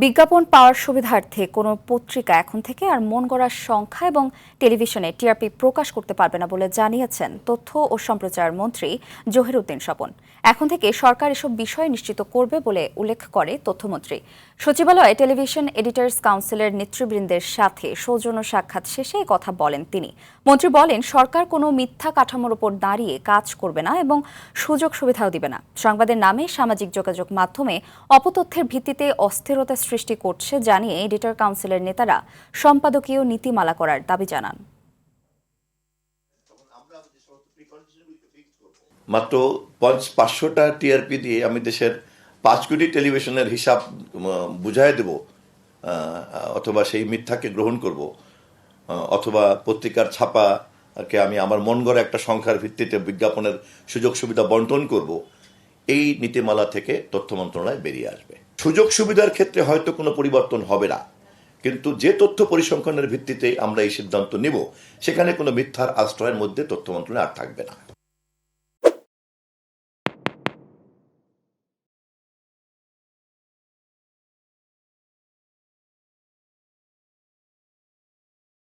বিজ্ঞাপন পাওয়ার সুবিধার্থে কোনো পত্রিকা এখন থেকে আর মন গড়ার সংখ্যা এবং টেলিভিশনে টিআরপি প্রকাশ করতে পারবে না বলে জানিয়েছেন তথ্য ও সম্প্রচার মন্ত্রী জহিরুদ্দিন স্বপন। এখন থেকে সরকার এসব বিষয় নিশ্চিত করবে বলে উল্লেখ করে তথ্যমন্ত্রী। সচিবালয়ে টেলিভিশন এডিটর্স কাউন্সিলের নেতৃবৃন্দের সাথে সৌজন্য সাক্ষাৎ শেষে কথা বলেন তিনি। মন্ত্রী বলেন, সরকার কোনো মিথ্যা কাঠামোর উপর দাঁড়িয়ে কাজ করবে না এবং সুযোগ সুবিধাও দিবে না। সংবাদের নামে সামাজিক যোগাযোগ মাধ্যমে অপতথ্যের ভিত্তিতে অস্থিরতা সৃষ্টি করছে জানিয়ে এডিটর কাউন্সিলের নেতারা সম্পাদকীয় নীতিমালা করার দাবি জানান। মাত্র 500টা টিআরপি দিয়ে আমি দেশের 5 কোটি টেলিভিশনের হিসাব বুঝাই দেব, অথবা সেই মিথ্যাকে গ্রহণ করব, অথবা পত্রিকার ছাপাকে আমি আমার মন গড়া একটা সংখ্যার ভিত্তিতে বিজ্ঞাপনের সুযোগ সুবিধা বন্টন করব, এই নীতিমালা থেকে তথ্য মন্ত্রণালয় বেরিয়ে আসবে। সুযোগ সুবিধার ক্ষেত্রে হয়তো কোনো পরিবর্তন হবে না, কিন্তু যে তথ্য পরিসংখ্যানের ভিত্তিতে আমরা এই সিদ্ধান্ত নিব, সেখানে কোনো মিথ্যার আশ্রয়ের মধ্যে তথ্য মন্ত্রণালয় আর থাকবে না।